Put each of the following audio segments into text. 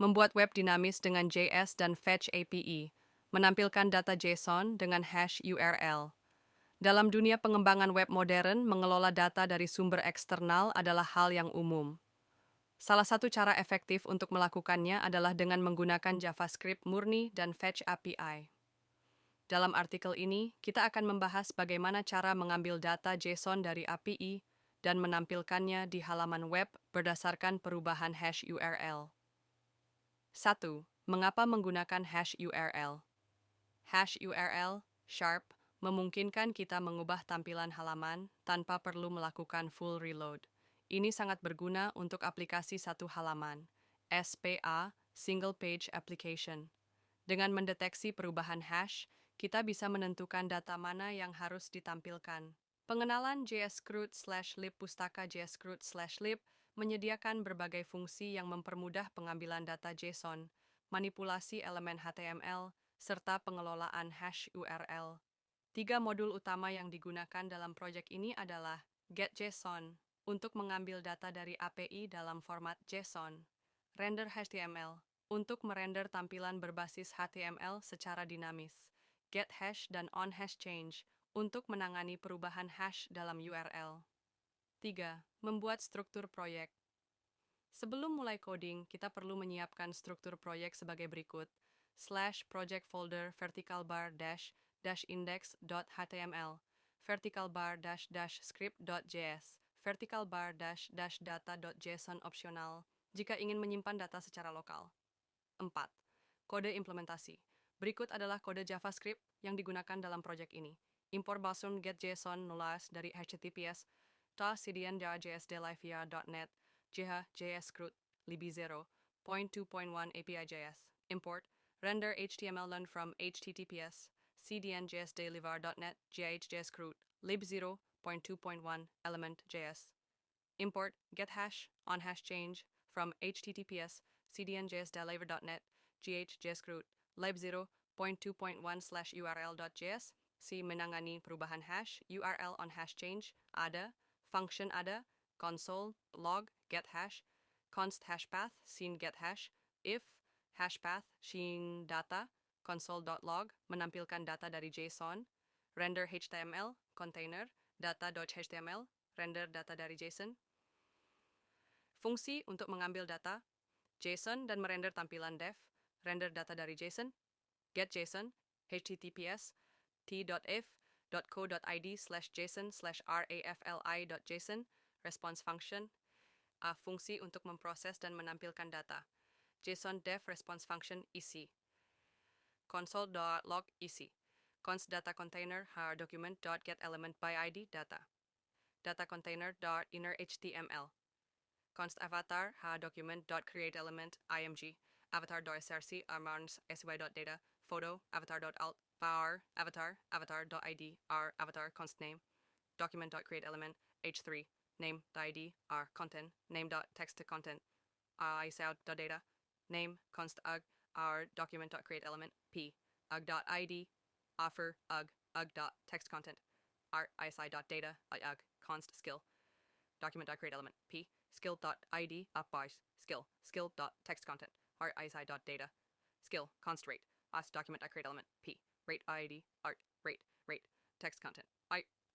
Membuat web dinamis dengan JS dan Fetch API, menampilkan data JSON dengan hash URL. Dalam dunia pengembangan web modern, mengelola data dari sumber eksternal adalah hal yang umum. Salah satu cara efektif untuk melakukannya adalah dengan menggunakan JavaScript murni dan Fetch API. Dalam artikel ini, kita akan membahas bagaimana cara mengambil data JSON dari API dan menampilkannya di halaman web berdasarkan perubahan hash URL. 1. Mengapa menggunakan hash URL? Hash URL, sharp, memungkinkan kita mengubah tampilan halaman tanpa perlu melakukan full reload. Ini sangat berguna untuk aplikasi satu halaman, SPA, Single Page Application. Dengan mendeteksi perubahan hash, kita bisa menentukan data mana yang harus ditampilkan. Pengenalan JSCRUD/lib pustaka JSCRUD/lib menyediakan berbagai fungsi yang mempermudah pengambilan data JSON, manipulasi elemen HTML, serta pengelolaan hash URL. 3 modul utama yang digunakan dalam proyek ini adalah getJSON untuk mengambil data dari API dalam format JSON, render HTML untuk merender tampilan berbasis HTML secara dinamis, getHash dan onHashChange untuk menangani perubahan hash dalam URL. 3. Membuat struktur proyek. Sebelum mulai coding, kita perlu menyiapkan struktur proyek sebagai berikut: /project folder vertical bar dash index.html, vertical bar dash script.js, vertical bar dash data.json opsional jika ingin menyimpan data secara lokal. 4. Kode implementasi. Berikut adalah kode JavaScript yang digunakan dalam proyek ini. Import basun getJSON nulas dari https cdn.jsdlifea.net JSCRUD libi 0.2.1 API.js. Import render HTML learn from https cdn.jsdlivar.net JSCRUD lib 0.2.1 element.js. Import getHash onHashChange from https cdn.jsdlivar.net JSCRUD lib 0.2.1/url.js. Si menangani perubahan hash, URL on hash change, ada, function ada, console, log, get hash, const hashpath, sin get hash, if, hashpath, sin data, console.log, menampilkan data dari JSON, render HTML, container, data.html, render data dari JSON. Fungsi untuk mengambil data, JSON dan merender tampilan dev, render data dari JSON, getJSON, https t.if.co.id/json/rafli.json, response function, fungsi untuk memproses dan menampilkan data, JSON dev response function isi, console.log isi, const data container document.getElement by id data, data container.inner html, const avatar document.createElement img, avatar.src armans sy.data, photo avatar.alt var avatar.id r avatar const name, document.createElement h3 name.id r content name.text to content isout.data name const ug r document.createElement p ug.id offer ug.text content art isi.data ug const skill document.createElement p skill.id upbars skill.text content art isi.data skill const rate us document.createElement p rate id art rate text content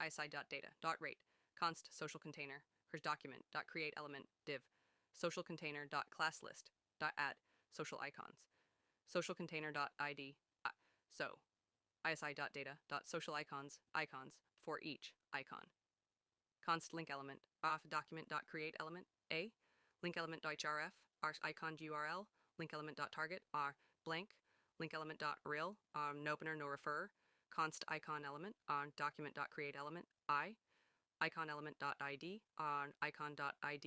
isi.data.rate const social container here's document.createElement div social container.classlist.add social icons social container.id so isi.data.social icons for each icon const link element off document.createElement a link element.href r icon url link element.target r blank link element.rel no opener no refer const icon element on document.createElement I icon element.id on icon.id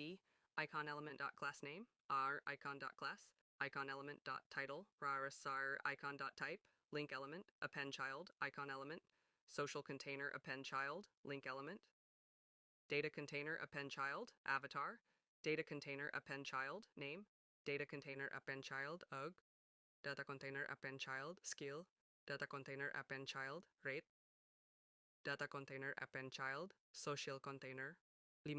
icon element.class name r icon.class icon element.title rarsar icon.type link element append child icon element social container append child link element data container append child avatar data container append child name data container append child ug data container append child skill data container append child rate data container append child social container 5.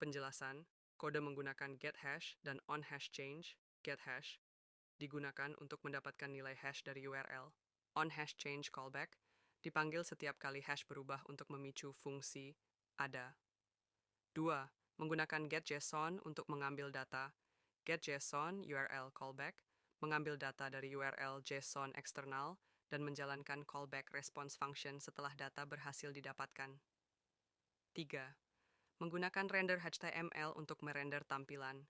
Penjelasan kode menggunakan getHash dan onHashChange getHash digunakan untuk mendapatkan nilai hash dari URL. OnHashChange callback dipanggil setiap kali hash berubah untuk memicu fungsi ada. 2. Menggunakan getJSON untuk mengambil data. GetJSON URL callback mengambil data dari URL JSON eksternal dan menjalankan callback response function setelah data berhasil didapatkan. 3. Menggunakan render HTML untuk merender tampilan.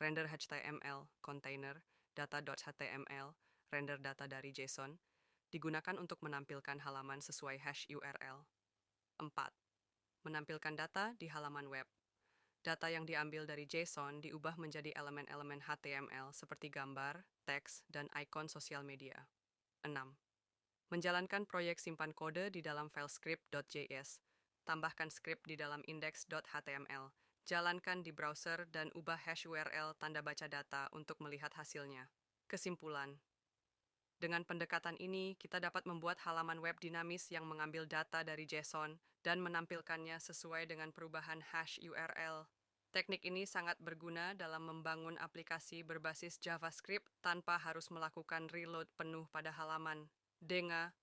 Render HTML, container, data.html, render data dari JSON, digunakan untuk menampilkan halaman sesuai hash URL. 4. Menampilkan data di halaman web. Data yang diambil dari JSON diubah menjadi elemen-elemen HTML seperti gambar, teks, dan ikon sosial media. 6. Menjalankan proyek simpan kode di dalam file script.js. Tambahkan script di dalam index.html. Jalankan di browser dan ubah hash URL tanda baca data untuk melihat hasilnya. Kesimpulan. Dengan pendekatan ini, kita dapat membuat halaman web dinamis yang mengambil data dari JSON dan menampilkannya sesuai dengan perubahan hash URL. Teknik ini sangat berguna dalam membangun aplikasi berbasis JavaScript tanpa harus melakukan reload penuh pada halaman. Dengan